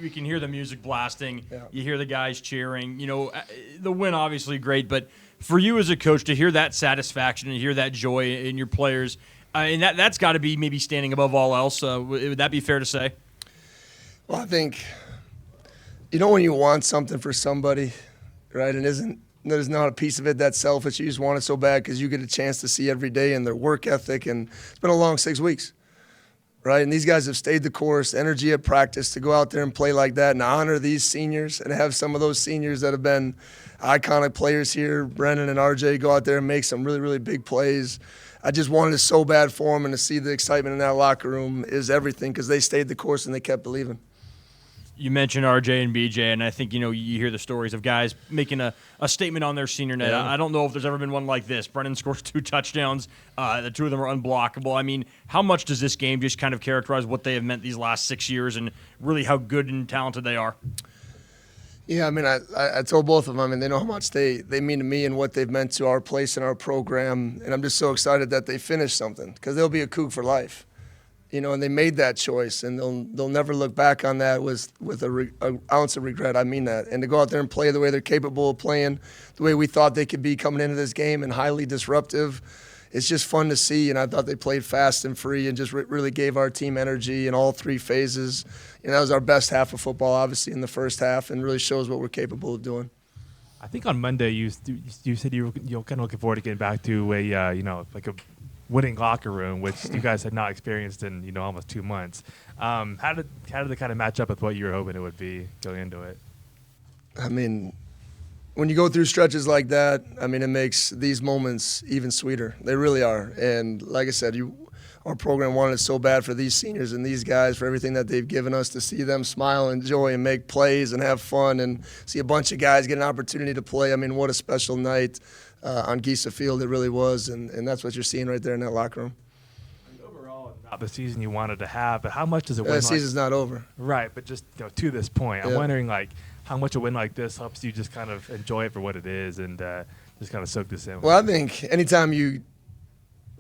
You can hear the music blasting. Yeah. You hear the guys cheering. The win obviously great, but for you as a coach to hear that satisfaction and hear that joy in your players, and that's got to be maybe standing above all else. Would that be fair to say? Well, I think, when you want something for somebody, right, and there's not a piece of it that's selfish. You just want it so bad because you get a chance to see every day and their work ethic, and it's been a long 6 weeks, right? And these guys have stayed the course, energy at practice to go out there and play like that and honor these seniors and have some of those seniors that have been iconic players here, Brennan and RJ, go out there and make some really, really big plays. I just wanted it so bad for them, and to see the excitement in that locker room is everything because they stayed the course and they kept believing. You mentioned RJ and BJ, and I think, you hear the stories of guys making a statement on their senior night. Yeah. I don't know if there's ever been one like this. Brennan scores 2 touchdowns. The 2 of them are unblockable. I mean, how much does this game just kind of characterize what they have meant these last 6 years and really how good and talented they are? Yeah, I mean, I told both of them, and they know how much they mean to me and what they've meant to our place and our program, and I'm just so excited that they finished something because they'll be a Coug for life. And they made that choice, and they'll never look back on that with an ounce of regret. I mean that. And to go out there and play the way they're capable of playing, the way we thought they could be coming into this game and highly disruptive, it's just fun to see. And I thought they played fast and free and just really gave our team energy in all 3 phases. That was our best half of football, obviously, in the first half, and really shows what we're capable of doing. I think on Monday you said you're kind of looking forward to getting back to a like a winning locker room, which you guys had not experienced in almost 2 months. How did they kind of match up with what you were hoping it would be going into it? I mean, when you go through stretches like that, I mean, it makes these moments even sweeter. They really are. And like I said, our program wanted it so bad for these seniors and these guys, for everything that they've given us, to see them smile and enjoy and make plays and have fun and see a bunch of guys get an opportunity to play. I mean, what a special night on Gisa Field it really was, and that's what you're seeing right there in that locker room. Overall, not the season you wanted to have, but how much does it win? The season's not over. Right, but just to this point, I'm Yeah. wondering how much a win like this helps you just kind of enjoy it for what it is and just kind of soak this in. Well, I think anytime you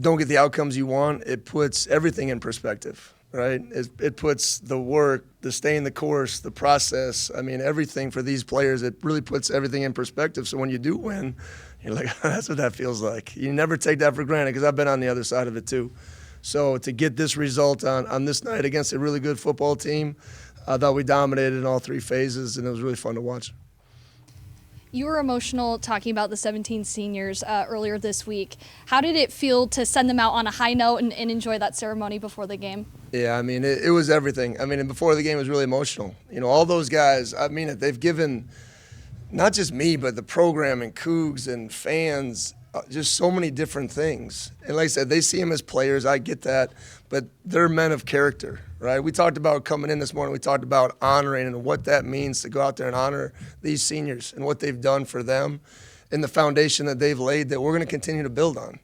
don't get the outcomes you want, it puts everything in perspective, right? It puts the work, the staying the course, the process, I mean, everything for these players, it really puts everything in perspective. So when you do win, you're like, that's what that feels like. You never take that for granted because I've been on the other side of it too. So to get this result on this night against a really good football team, I thought we dominated in all 3 phases, and it was really fun to watch. You were emotional talking about the 17 seniors earlier this week. How did it feel to send them out on a high note and enjoy that ceremony before the game? Yeah, I mean, it was everything. I mean, and before the game it was really emotional. All those guys, I mean, they've given not just me, but the program and Cougs and fans just so many different things. And like I said, they see them as players. I get that. But they're men of character, right? We talked about coming in this morning, we talked about honoring and what that means to go out there and honor these seniors and what they've done for them and the foundation that they've laid that we're going to continue to build on.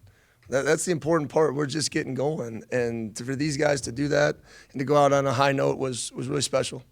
That's the important part. We're just getting going. And for these guys to do that and to go out on a high note was really special.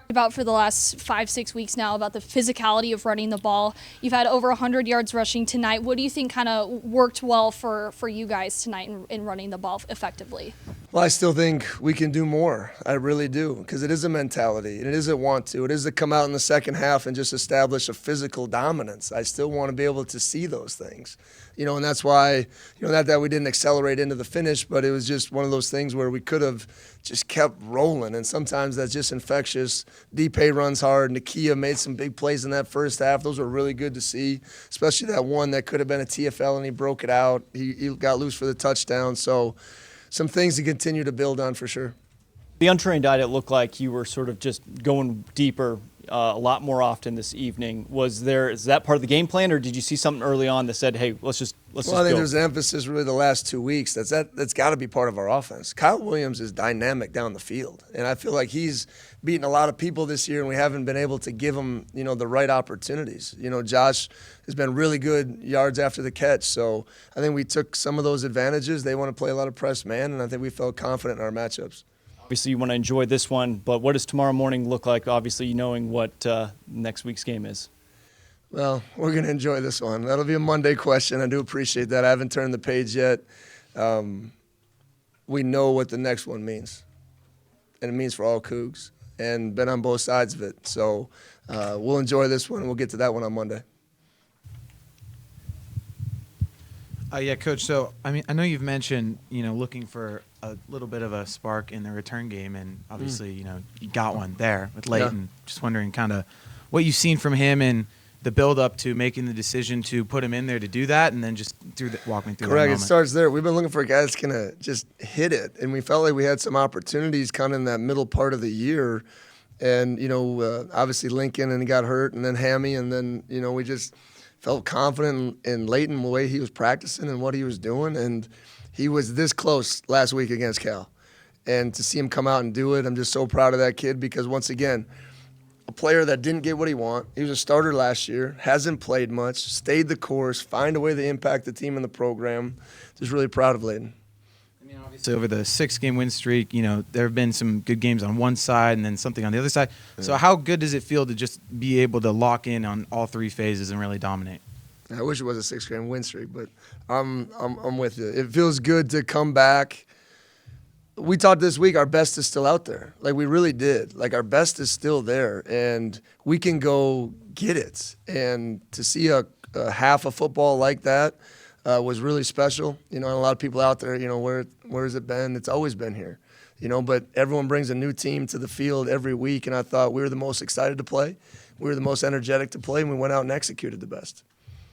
About for the last 5-6 weeks now about the physicality of running the ball. You've had over 100 yards rushing tonight. What do you think kind of worked well for you guys tonight in running the ball effectively? Well, I still think we can do more. I really do, because it is a mentality, and it is a want to. It is to come out in the second half and just establish a physical dominance. I still want to be able to see those things. And that's why, not that we didn't accelerate into the finish, but it was just one of those things where we could have just kept rolling, and sometimes that's just infectious. Depe runs hard, and Nakia made some big plays in that first half. Those were really good to see, especially that one that could have been a TFL, and he broke it out. He got loose for the touchdown. So some things to continue to build on for sure. The untrained eye, it looked like you were sort of just going deeper a lot more often this evening. Is that part of the game plan, or did you see something early on that said, hey, let's just I think go? there's an emphasis really the last 2 weeks. That's got to be part of our offense. Kyle Williams is dynamic down the field, and I feel like he's beaten a lot of people this year, and we haven't been able to give him, the right opportunities. Josh has been really good yards after the catch, so I think we took some of those advantages. They want to play a lot of press man, and I think we felt confident in our matchups. Obviously, you want to enjoy this one, but what does tomorrow morning look like, obviously knowing what next week's game is? Well, we're going to enjoy this one. That'll be a Monday question. I do appreciate that. I haven't turned the page yet. We know what the next one means, and it means for all Cougs. and been on both sides of it. So we'll enjoy this one. We'll get to that one on Monday. Yeah, Coach. So, I mean, I know you've mentioned, looking for a little bit of a spark in the return game, and obviously, you got one there with Leighton. Yeah. Just wondering kind of what you've seen from him and the build-up to making the decision to put him in there to do that, and then just walk me through that Correct. It moment. starts there. We've been looking for a guy that's going to just hit it, and we felt like we had some opportunities kind of in that middle part of the year. And, obviously Lincoln, and he got hurt, and then Hammy, and then, we just – felt confident in Leighton, the way he was practicing and what he was doing, and he was this close last week against Cal. And to see him come out and do it, I'm just so proud of that kid because, once again, a player that didn't get what he wanted. He was a starter last year, hasn't played much, stayed the course, find a way to impact the team and the program. Just really proud of Leighton. I mean, obviously, over the 6-game win streak, there have been some good games on one side and then something on the other side. Yeah. So how good does it feel to just be able to lock in on all 3 phases and really dominate? I wish it was a 6-game win streak, but I'm with you. It feels good to come back. We talked this week, our best is still out there. Like, we really did. Like, our best is still there, and we can go get it. And to see a half of football like that, was really special. And a lot of people out there, where has it been? It's always been here. But everyone brings a new team to the field every week, and I thought we were the most excited to play. We were the most energetic to play, and we went out and executed the best.